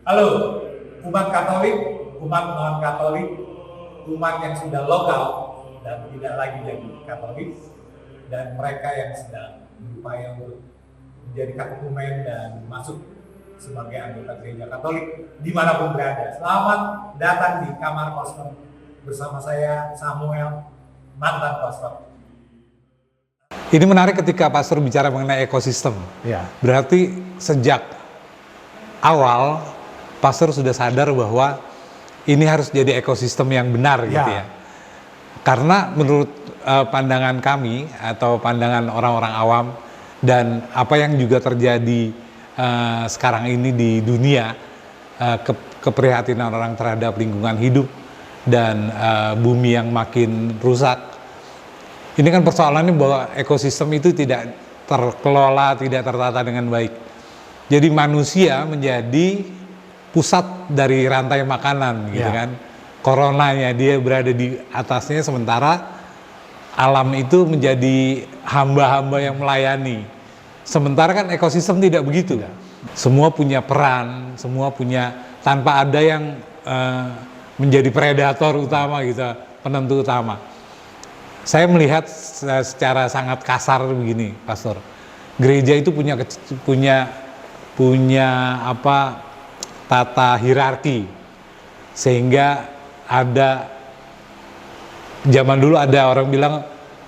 Halo, umat Katolik, umat non-Katolik, umat yang sudah lokal dan tidak lagi jadi Katolik, dan mereka yang sedang berupaya untuk menjadi katekumen dan masuk sebagai anggota gereja Katolik dimanapun berada. Selamat datang di Kamar Kosong bersama saya Samuel, mantan pastor. Ini menarik ketika pastor bicara mengenai ekosistem. Ya. Berarti sejak awal pastor sudah sadar bahwa ini harus jadi ekosistem yang benar gitu ya. Karena menurut pandangan kami atau pandangan orang-orang awam dan apa yang juga terjadi sekarang ini di dunia, keprihatinan orang terhadap lingkungan hidup dan bumi yang makin rusak. Ini kan persoalannya bahwa ekosistem itu tidak terkelola, tidak tertata dengan baik. Jadi manusia menjadi pusat dari rantai makanan gitu kan. Coronanya dia berada di atasnya, sementara alam itu menjadi hamba-hamba yang melayani. Sementara kan ekosistem tidak begitu. Semua punya peran, semua punya, tanpa ada yang menjadi predator utama gitu, penentu utama. Saya melihat secara sangat kasar begini, Pastor. Gereja itu punya apa, tata hierarki, sehingga ada, zaman dulu ada orang bilang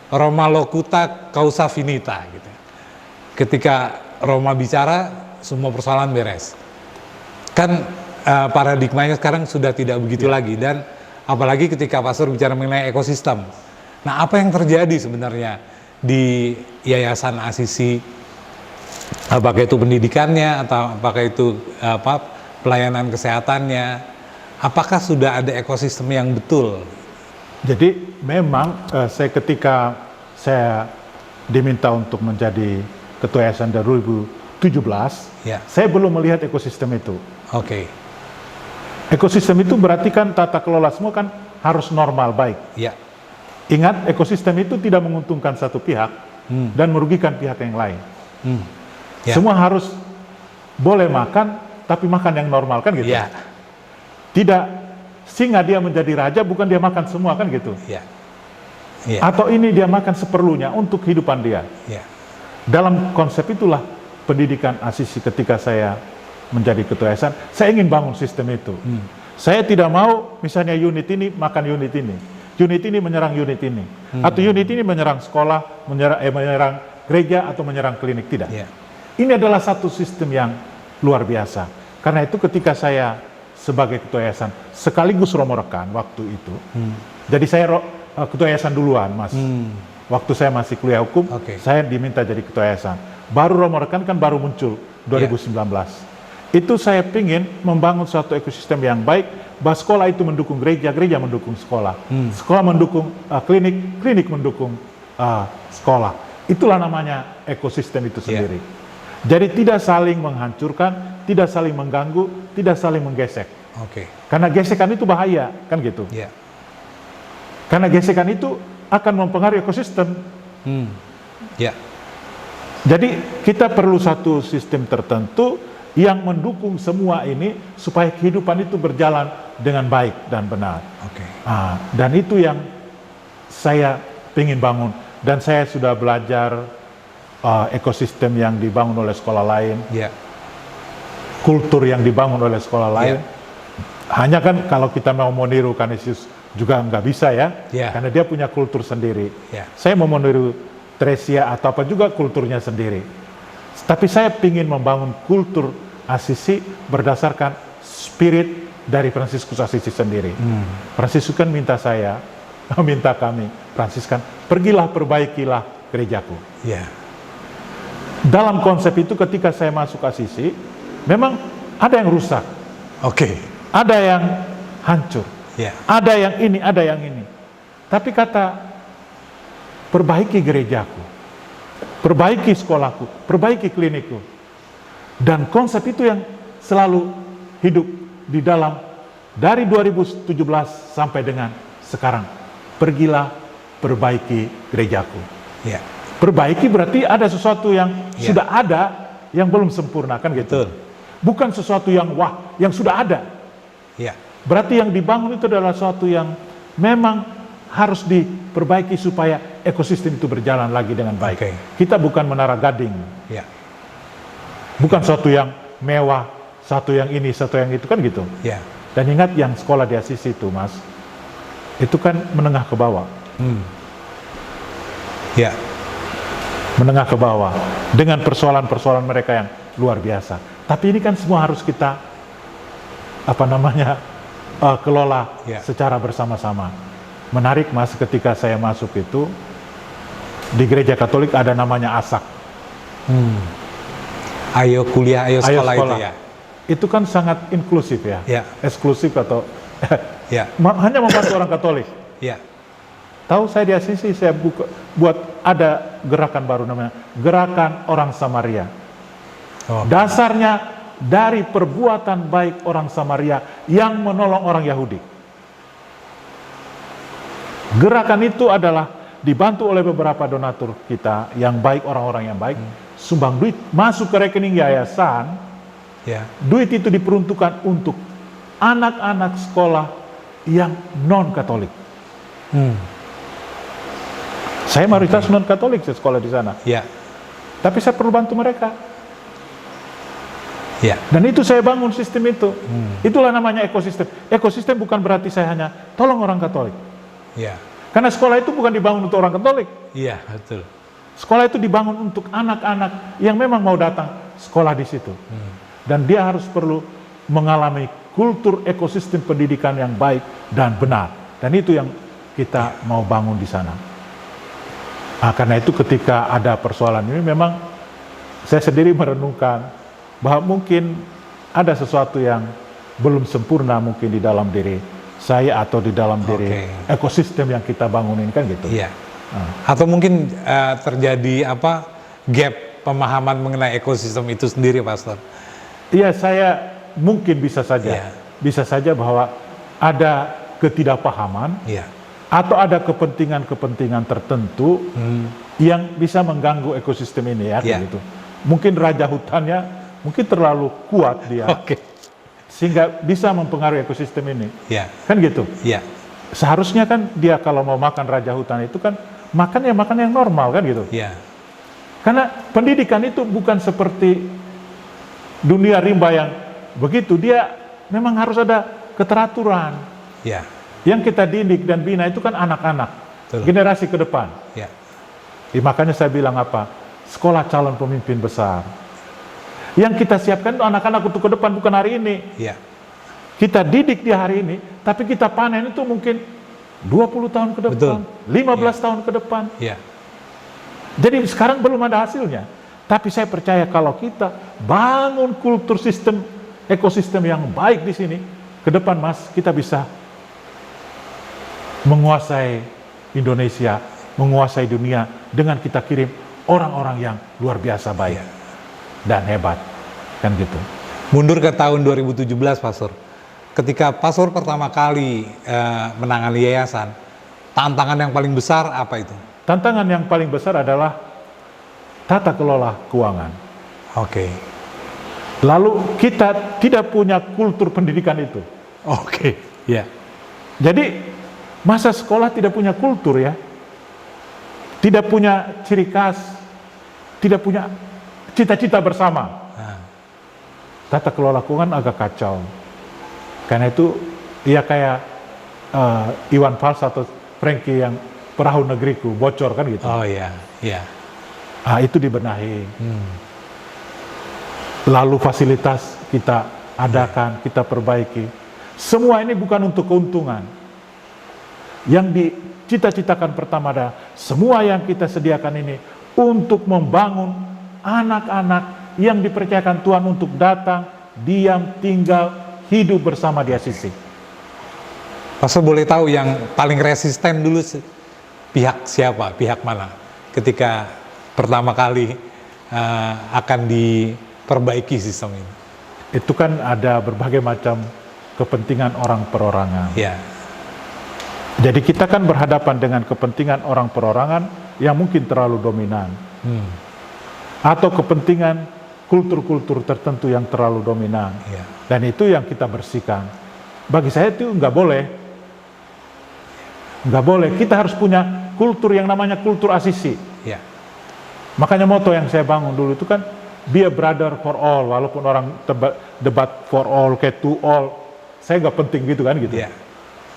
Roma locuta causa finita gitu. Ketika Roma bicara, semua persoalan beres. Kan paradigmanya sekarang sudah tidak begitu lagi, dan apalagi ketika pastor bicara mengenai ekosistem. Nah, apa yang terjadi sebenarnya di Yayasan Asisi? Apakah itu pendidikannya atau apakah itu pelayanan kesehatannya? Apakah sudah ada ekosistem yang betul? Jadi memang ketika saya diminta untuk menjadi ketua yayasan dari 2017, saya belum melihat ekosistem itu. Oke. Ekosistem itu berarti kan tata kelola semua kan harus normal, baik. Ya. Ingat, ekosistem itu tidak menguntungkan satu pihak dan merugikan pihak yang lain. Semua harus boleh makan, tapi makan yang normal kan gitu. Tidak singa dia menjadi raja, bukan dia makan semua kan gitu. Atau ini dia makan seperlunya untuk kehidupan dia. Dalam konsep itulah pendidikan Asisi ketika saya menjadi ketua yayasan, saya ingin bangun sistem itu. Saya tidak mau misalnya unit ini makan unit ini. Unit ini menyerang unit ini, atau unit ini menyerang sekolah, menyerang gereja, atau menyerang klinik, tidak. Ini adalah satu sistem yang luar biasa. Karena itu ketika saya sebagai ketua yayasan, sekaligus Romo Rekan waktu itu, jadi saya ketua yayasan duluan, Mas. Waktu saya masih kuliah hukum, saya diminta jadi ketua yayasan. Baru Romo Rekan kan baru muncul 2019. Itu saya ingin membangun suatu ekosistem yang baik, bahwa sekolah itu mendukung gereja, gereja mendukung sekolah, sekolah mendukung klinik, klinik mendukung sekolah. Itulah namanya ekosistem itu sendiri. Jadi tidak saling menghancurkan, tidak saling mengganggu, tidak saling menggesek. Karena gesekan itu bahaya, kan gitu. Karena gesekan itu akan mempengaruhi ekosistem. Jadi kita perlu satu sistem tertentu yang mendukung semua ini supaya kehidupan itu berjalan dengan baik dan benar. Dan itu yang saya ingin bangun, dan saya sudah belajar ekosistem yang dibangun oleh sekolah lain, kultur yang dibangun oleh sekolah lain. Hanya kan kalau kita mau meniru Canisius juga nggak bisa ya, karena dia punya kultur sendiri. Saya mau meniru Tresia atau apa juga kulturnya sendiri. Tapi saya ingin membangun kultur Asisi berdasarkan spirit dari Fransiskus Asisi sendiri. Fransiskus kan minta kami, Fransiskan, pergilah perbaikilah gerejaku. Dalam konsep itu ketika saya masuk Asisi, memang ada yang rusak. Ada yang hancur. Ada yang ini, ada yang ini. Tapi kata, perbaiki gerejaku, perbaiki sekolahku, perbaiki klinikku. Dan konsep itu yang selalu hidup di dalam dari 2017 sampai dengan sekarang. Pergilah perbaiki gerejaku. Perbaiki berarti ada sesuatu yang sudah ada yang belum sempurna, kan gitu. bukan sesuatu yang wah, yang sudah ada. Ya. Berarti yang dibangun itu adalah sesuatu yang memang harus diperbaiki supaya ekosistem itu berjalan lagi dengan baik. Oke. Kita bukan menara gading, Ya. bukan sesuatu yang mewah, satu yang ini, satu yang itu, kan gitu. Ya. Dan ingat yang sekolah di Assisi itu, Mas, itu kan menengah ke bawah. Ya. Menengah ke bawah dengan persoalan-persoalan mereka yang luar biasa. Tapi ini kan semua harus kita kelola Ya. secara bersama-sama. Menarik, Mas, ketika saya masuk itu di gereja Katolik ada namanya ASAK. Ayo kuliah, ayo sekolah, itu ya. Itu kan sangat inklusif ya. Ya. Eksklusif atau Ya. hanya membantu orang Katolik. Ya. Tahu, saya di Assisi saya buat ada gerakan baru namanya Gerakan Orang Samaria. Oh. Dasarnya dari perbuatan baik orang Samaria yang menolong orang Yahudi. Gerakan itu adalah dibantu oleh beberapa donatur kita yang baik, orang-orang yang baik, sumbang duit masuk ke rekening yayasan. Ya. Duit itu diperuntukkan untuk anak-anak sekolah yang non-Katolik. Saya mayoritas non-Katolik, saya sekolah di sana. Ya. Tapi saya perlu bantu mereka. Ya. Dan itu saya bangun sistem itu. Itulah namanya ekosistem. Ekosistem bukan berarti saya hanya tolong orang Katolik. Ya. Karena sekolah itu bukan dibangun untuk orang Katolik. Iya, betul. Sekolah itu dibangun untuk anak-anak yang memang mau datang sekolah di situ. Dan dia harus perlu mengalami kultur ekosistem pendidikan yang baik dan benar. Dan itu yang kita mau bangun di sana. Nah, karena itu ketika ada persoalan ini memang saya sendiri merenungkan bahwa mungkin ada sesuatu yang belum sempurna mungkin di dalam diri saya atau di dalam diri ekosistem yang kita bangun ini, kan gitu. Iya. Atau mungkin terjadi gap pemahaman mengenai ekosistem itu sendiri, Pastor. Iya, saya mungkin bisa saja. Bisa saja bahwa ada ketidakpahaman. Iya. Atau ada kepentingan-kepentingan tertentu yang bisa mengganggu ekosistem ini ya, gitu. Mungkin raja hutannya mungkin terlalu kuat dia, sehingga bisa mempengaruhi ekosistem ini, kan gitu. Seharusnya kan dia kalau mau makan raja hutan itu kan makan yang normal, kan gitu. Karena pendidikan itu bukan seperti dunia rimba yang begitu, dia memang harus ada keteraturan. Yang kita didik dan bina itu kan anak-anak, generasi ke depan. Makanya saya bilang sekolah calon pemimpin besar. Yang kita siapkan itu anak-anak untuk ke depan, bukan hari ini. Kita didik di hari ini, tapi kita panen itu mungkin 20 tahun ke depan, 15 tahun ke depan. Jadi sekarang belum ada hasilnya. Tapi saya percaya kalau kita bangun kultur sistem, ekosistem yang baik di sini, ke depan, Mas, kita bisa menguasai Indonesia, menguasai dunia dengan kita kirim orang-orang yang luar biasa baik dan hebat, kan gitu. Mundur ke tahun 2017, Pastor. Ketika Pastor pertama kali menangani yayasan, tantangan yang paling besar apa itu? Tantangan yang paling besar adalah tata kelola keuangan. Lalu kita tidak punya kultur pendidikan itu. Jadi masa sekolah tidak punya kultur ya, tidak punya ciri khas, tidak punya cita-cita bersama. Tata kelola keuangan agak kacau. Karena itu ya kayak Iwan Fals atau Frankie yang perahu negeriku bocor, kan gitu. Itu dibenahi. Lalu fasilitas kita adakan, kita perbaiki. Semua ini bukan untuk keuntungan. Yang dicita-citakan pertama adalah semua yang kita sediakan ini untuk membangun anak-anak yang dipercayakan Tuhan untuk datang, diam, tinggal, hidup bersama di Assisi. Pastor boleh tahu yang paling resisten dulu pihak siapa, pihak mana ketika pertama kali akan diperbaiki sistem ini? Itu kan ada berbagai macam kepentingan orang perorangan. Jadi kita kan berhadapan dengan kepentingan orang perorangan yang mungkin terlalu dominan. Atau kepentingan kultur-kultur tertentu yang terlalu dominan. Ya. Dan itu yang kita bersihkan. Bagi saya itu nggak boleh. Nggak boleh. Kita harus punya kultur yang namanya kultur asisi. Ya. Makanya moto yang saya bangun dulu itu kan, be a brother for all. Walaupun orang debat for all, kayak to all, saya nggak penting gitu kan gitu. Ya.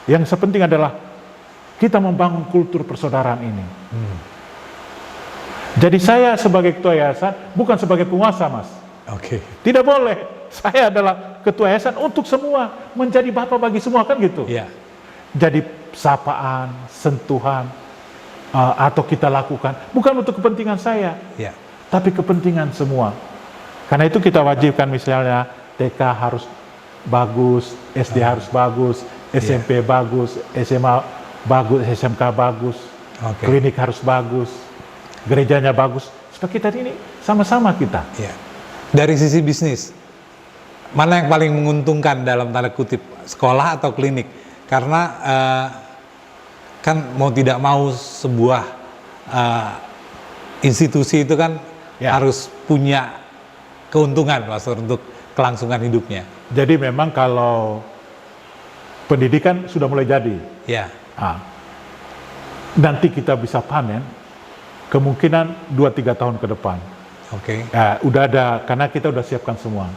Yang sepenting adalah kita membangun kultur persaudaraan ini. Jadi saya sebagai ketua yayasan bukan sebagai penguasa, Mas. Oke. Tidak boleh. Saya adalah ketua yayasan untuk semua, menjadi bapak bagi semua kan gitu. Ya. Jadi sapaan, sentuhan, atau kita lakukan bukan untuk kepentingan saya, Ya. tapi kepentingan semua. Karena itu kita wajibkan misalnya TK harus bagus, SD harus bagus, SMP bagus, SMA bagus, SMK bagus, Oke. klinik harus bagus, gerejanya bagus. Supaya kita ini sama-sama kita. Ya. Dari sisi bisnis, mana yang paling menguntungkan dalam tanda kutip, sekolah atau klinik? Karena kan mau tidak mau sebuah institusi itu kan harus punya keuntungan, Mas, untuk kelangsungan hidupnya. Jadi memang kalau pendidikan sudah mulai jadi, Ya. nanti kita bisa panen kemungkinan 2-3 tahun ke depan. Oke. Udah ada, karena kita udah siapkan semua.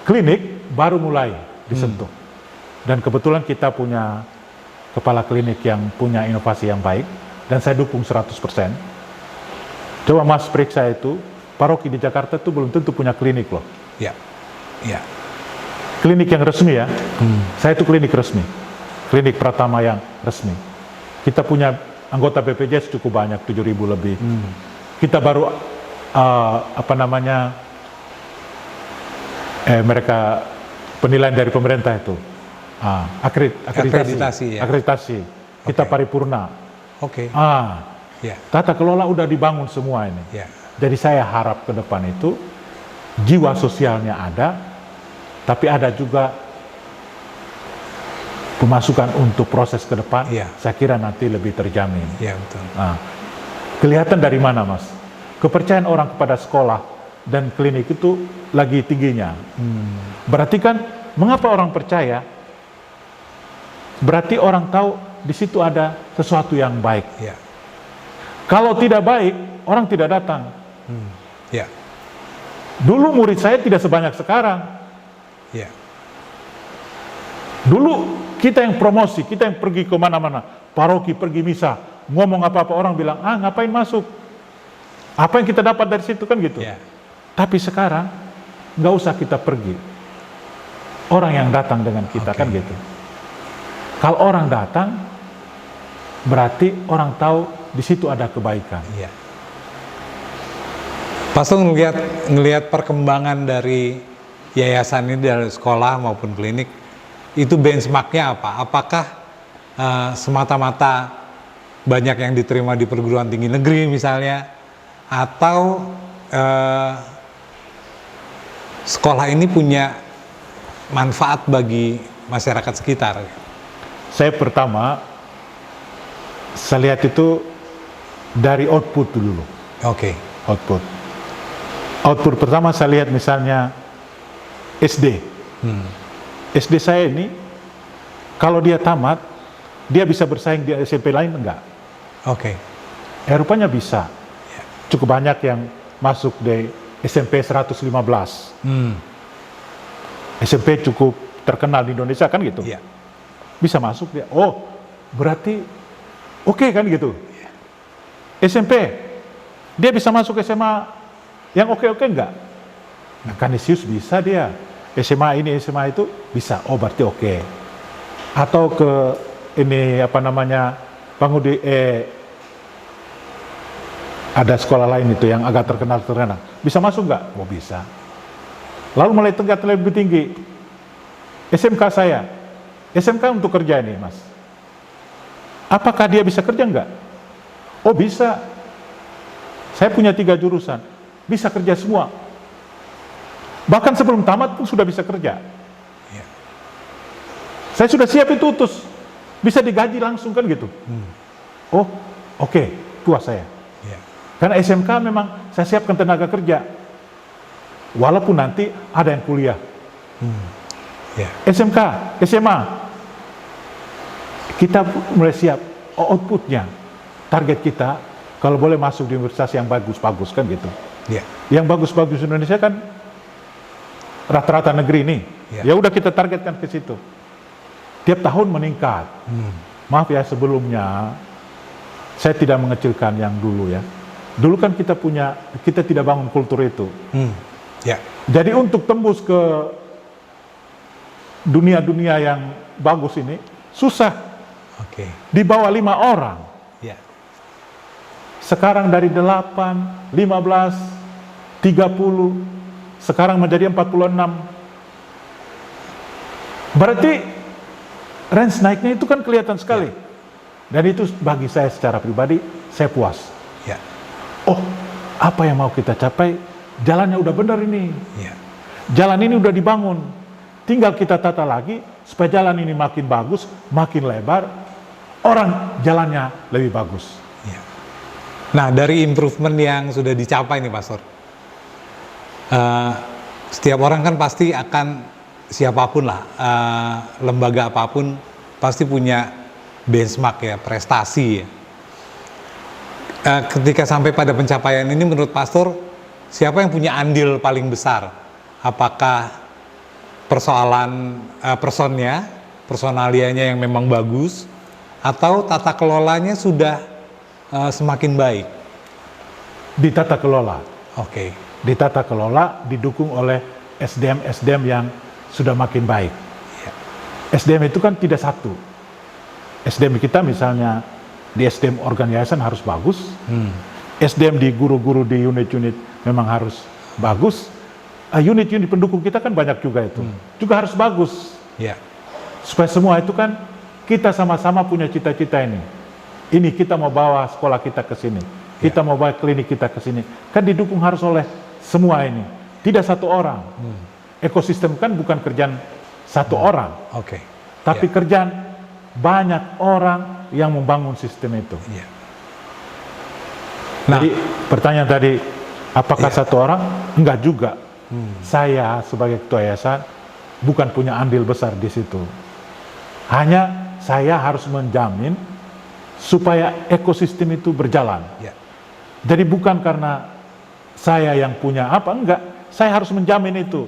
Klinik baru mulai disentuh. Dan kebetulan kita punya kepala klinik yang punya inovasi yang baik, dan saya dukung 100%. Coba Mas periksa itu, paroki di Jakarta itu belum tentu punya klinik loh. Ya. Ya. Klinik yang resmi ya, saya itu klinik resmi. Klinik Pratama yang resmi. Kita punya anggota BPJS cukup banyak, 7.000 lebih. Kita baru, mereka penilaian dari pemerintah itu. Akreditasi, ya. Akreditasi. Kita paripurna. Oke. Ya. Tata kelola udah dibangun semua ini. Ya. Jadi saya harap ke depan itu jiwa sosialnya ada, tapi ada juga pemasukan untuk proses ke depan. Ya. Saya kira nanti lebih terjamin. Ya, betul. Kelihatan dari mana, Mas? Kepercayaan orang kepada sekolah dan klinik itu lagi tingginya. Berarti kan, mengapa orang percaya? Berarti orang tahu di situ ada sesuatu yang baik. Ya. Kalau tidak baik, orang tidak datang. Ya. Dulu murid saya tidak sebanyak sekarang. Ya. Dulu kita yang promosi, kita yang pergi ke mana-mana, paroki pergi misa, ngomong apa-apa orang bilang, ngapain masuk? Apa yang kita dapat dari situ kan gitu. Ya. Tapi sekarang nggak usah kita pergi, orang yang datang dengan kita kan gitu. Kalau orang datang, berarti orang tahu di situ ada kebaikan. Iya. Pastor ngelihat perkembangan dari yayasan ini dari sekolah maupun klinik, itu benchmarknya apa? Apakah semata-mata banyak yang diterima di perguruan tinggi negeri misalnya, atau sekolah ini punya manfaat bagi masyarakat sekitar? Saya pertama, saya lihat itu dari output dulu. Oke. Output pertama saya lihat misalnya SD. SD saya ini, kalau dia tamat, dia bisa bersaing di SMP lain enggak? Oke. Rupanya bisa. Cukup banyak yang masuk di SMP 115. SMP cukup terkenal di Indonesia kan gitu. Iya. Bisa masuk dia. Oh, berarti oke kan gitu. SMP, dia bisa masuk SMA yang oke-oke enggak? Nah, Kanisius bisa dia. SMA ini, SMA itu bisa. Oh, berarti oke. Atau ke ini Pangudi ada sekolah lain itu yang agak terkenal. Bisa masuk enggak? Oh, bisa. Lalu mulai tingkat lebih tinggi. SMK saya. SMK untuk kerja ini, Mas. Apakah dia bisa kerja enggak? Oh, bisa. Saya punya 3 jurusan. Bisa kerja semua. Bahkan sebelum tamat pun sudah bisa kerja. Ya. Saya sudah siap itu utus. Bisa digaji langsung kan gitu. Oh, oke, puas saya. Ya. Karena SMK memang saya siapkan tenaga kerja. walaupun nanti ada yang kuliah. Ya. SMK, SMA, kita mulai siap outputnya, target kita kalau boleh masuk di universitas yang bagus-bagus kan gitu. Ya. Yang bagus-bagus Indonesia kan rata-rata negeri nih. Ya udah kita targetkan ke situ. Tiap tahun meningkat. Maaf ya sebelumnya saya tidak mengecilkan yang dulu ya. Dulu kan kita tidak bangun kultur itu. Ya. Jadi untuk tembus ke dunia-dunia yang bagus ini susah. Oke. Di bawah 5 orang. Ya. Sekarang dari 8, 15, 30, sekarang menjadi 46. Berarti range naiknya itu kan kelihatan sekali. Dan itu bagi saya secara pribadi, saya puas. Ya. Oh, apa yang mau kita capai, jalannya udah benar ini. Ya. Jalan ini udah dibangun. Tinggal kita tata lagi, supaya jalan ini makin bagus, makin lebar, orang jalannya lebih bagus. Ya. Nah, dari improvement yang sudah dicapai nih, Pastor, setiap orang kan pasti akan, siapapun lah, lembaga apapun, pasti punya benchmark ya, prestasi ya. Ketika sampai pada pencapaian ini, menurut Pastor, siapa yang punya andil paling besar? Apakah persoalan personalianya yang memang bagus, atau tata kelolanya sudah semakin baik? Di tata kelola. Oke. Di tata kelola didukung oleh SDM yang sudah makin baik. Ya. SDM itu kan tidak satu. SDM kita misalnya di SDM organ yayasan harus bagus. SDM di guru-guru di unit-unit memang harus bagus. Unit-unit pendukung kita kan banyak juga itu. Juga harus bagus. Ya. Supaya semua itu kan kita sama-sama punya cita-cita ini. Ini kita mau bawa sekolah kita ke sini. Kita mau bawa klinik kita ke sini. Kan didukung harus oleh semua ini. Tidak satu orang. Ekosistem kan bukan kerjaan satu orang. Oke. Tapi kerjaan banyak orang yang membangun sistem itu. Ya. Nah, Jadi pertanyaan tadi, apakah satu orang? Enggak juga. Saya sebagai ketua yayasan bukan punya andil besar di situ. Hanya saya harus menjamin supaya ekosistem itu berjalan. ya. Jadi bukan karena saya yang punya apa, enggak. Saya harus menjamin itu.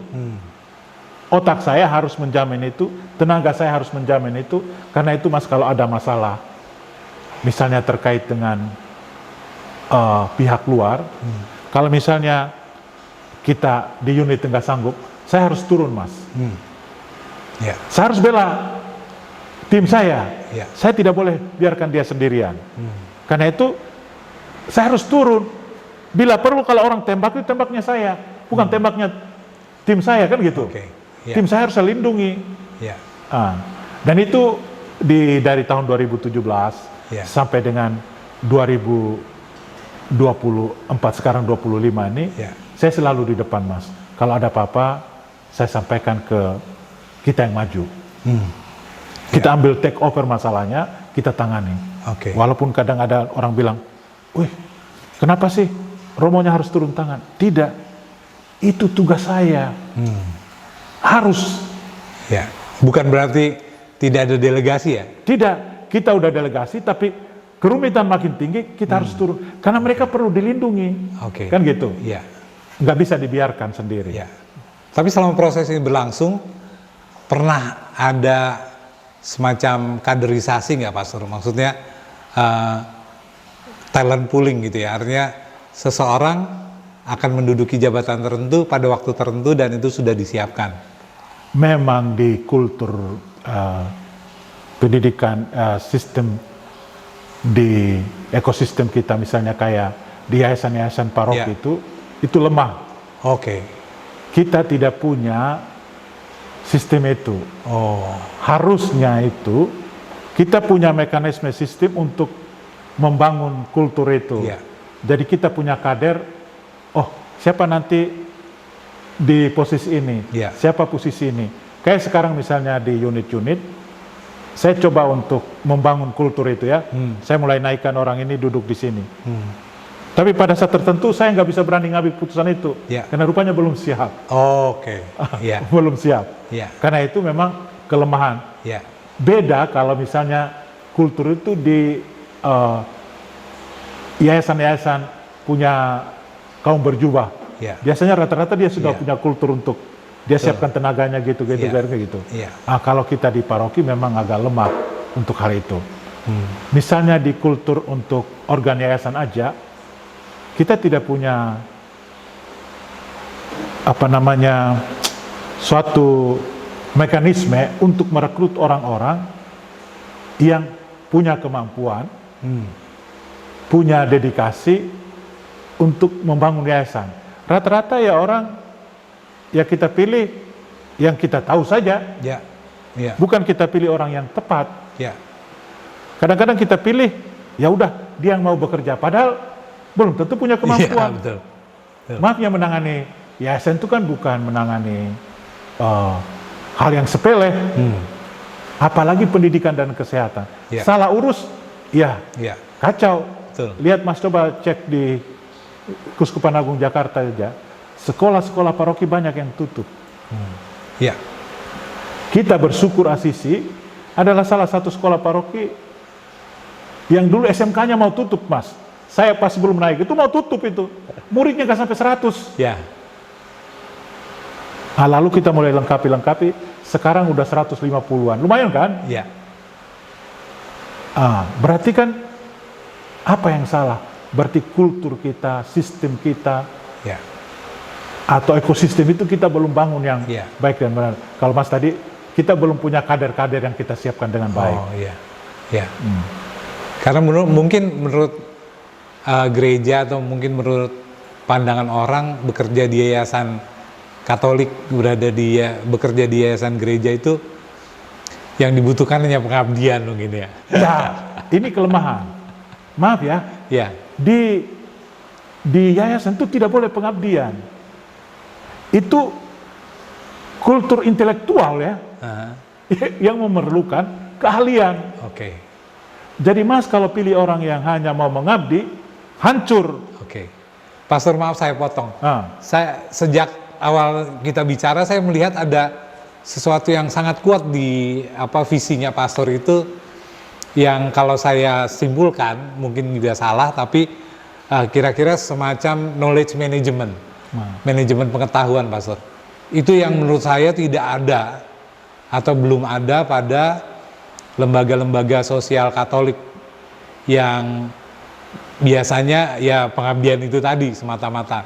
Otak saya harus menjamin itu, tenaga saya harus menjamin itu. Karena itu Mas, kalau ada masalah, misalnya terkait dengan pihak luar, kalau misalnya kita di unit nggak sanggup, saya harus turun Mas. Ya. Saya harus bela tim saya. Ya. Saya tidak boleh biarkan dia sendirian. Karena itu saya harus turun. Bila perlu kalau orang tembak, itu tembaknya saya, bukan tembaknya tim saya kan gitu. Oke. Ya. Tim saya harus saya lindungi. Ya. Dan itu dari tahun 2017 sampai dengan 2024 sekarang 25 ini, saya selalu di depan Mas. Kalau ada apa-apa, saya sampaikan ke kita yang maju. Kita ambil take over masalahnya, kita tangani. Oke. Walaupun kadang ada orang bilang, wih, kenapa sih Romonya harus turun tangan? Tidak, itu tugas saya. Harus. Ya. Bukan berarti tidak ada delegasi ya? Tidak, kita udah delegasi, tapi kerumitan makin tinggi, kita harus turun. Karena mereka perlu dilindungi. Oke. Kan gitu. Iya. Nggak bisa dibiarkan sendiri. Ya. Tapi selama proses ini berlangsung, pernah ada semacam kaderisasi nggak Pastor? Maksudnya talent pooling gitu ya, artinya seseorang akan menduduki jabatan tertentu pada waktu tertentu dan itu sudah disiapkan. Memang di kultur pendidikan sistem di ekosistem kita, misalnya kayak di yayasan-yayasan paroki itu lemah. Oke. Kita tidak punya sistem itu. Harusnya itu kita punya mekanisme sistem untuk membangun kultur itu. Jadi kita punya kader, siapa nanti di posisi ini, siapa posisi ini. Kayak sekarang misalnya di unit-unit, saya coba untuk membangun kultur itu ya. Saya mulai naikkan orang ini duduk di sini. Tapi pada saat tertentu saya nggak bisa berani ngambil putusan itu, karena rupanya belum siap. Oke. Iya. Belum siap. Iya. Karena itu memang kelemahan. Iya. Beda kalau misalnya kultur itu di yayasan-yayasan punya kaum berjubah. Iya. Biasanya rata-rata dia sudah punya kultur untuk dia siapkan tenaganya gitu. Iya. Kalau kita di paroki memang agak lemah untuk hal itu. Misalnya di kultur untuk organ yayasan aja, kita tidak punya suatu mekanisme untuk merekrut orang-orang yang punya kemampuan, punya dedikasi untuk membangun yayasan. Rata-rata ya orang ya kita pilih yang kita tahu saja, bukan kita pilih orang yang tepat. Kadang-kadang kita pilih ya udah dia yang mau bekerja, padahal belum tentu punya kemampuan. Betul. Maaf, yang menangani yayasan itu kan bukan menangani hal yang sepele, apalagi pendidikan dan kesehatan. Salah urus, kacau. Betul. Lihat Mas, coba cek di Keuskupan Agung Jakarta aja, sekolah-sekolah paroki banyak yang tutup. Kita bersyukur Asisi adalah salah satu sekolah paroki yang dulu SMK-nya mau tutup, Mas. Saya pas sebelum naik itu mau tutup itu. Muridnya nggak sampai 100. Lalu kita mulai lengkapi. Sekarang udah 150-an. Lumayan kan? Berarti kan apa yang salah? Berarti kultur kita, sistem kita, atau ekosistem itu kita belum bangun yang baik dan benar. Kalau Mas tadi, kita belum punya kader-kader yang kita siapkan dengan baik. Karena mungkin menurut gereja atau mungkin menurut pandangan orang bekerja di yayasan Katolik, bekerja di yayasan gereja itu yang dibutuhkan hanya pengabdian mungkin ya. Ini kelemahan. Maaf ya. Di yayasan itu tidak boleh pengabdian. Itu kultur intelektual ya, yang memerlukan keahlian. Jadi Mas kalau pilih orang yang hanya mau mengabdi, hancur. Pastor, maaf saya potong. Saya sejak awal kita bicara, saya melihat ada sesuatu yang sangat kuat di visinya Pastor itu, yang kalau saya simpulkan mungkin juga salah, tapi kira-kira semacam knowledge management, manajemen pengetahuan, Pastor. Itu yang menurut saya tidak ada atau belum ada pada lembaga-lembaga sosial Katolik yang biasanya ya pengabdian itu tadi semata-mata.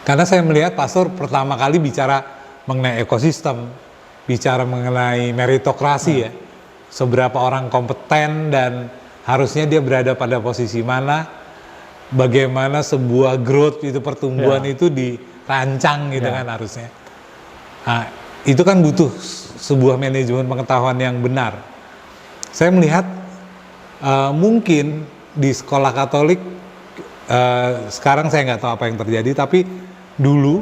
Karena saya melihat Pastor pertama kali bicara mengenai ekosistem, bicara mengenai meritokrasi ya, seberapa orang kompeten dan harusnya dia berada pada posisi mana, bagaimana sebuah growth itu, pertumbuhan itu dirancang gitu kan harusnya. Nah, itu kan butuh sebuah manajemen pengetahuan yang benar. Saya melihat mungkin di sekolah Katolik sekarang saya nggak tahu apa yang terjadi, tapi dulu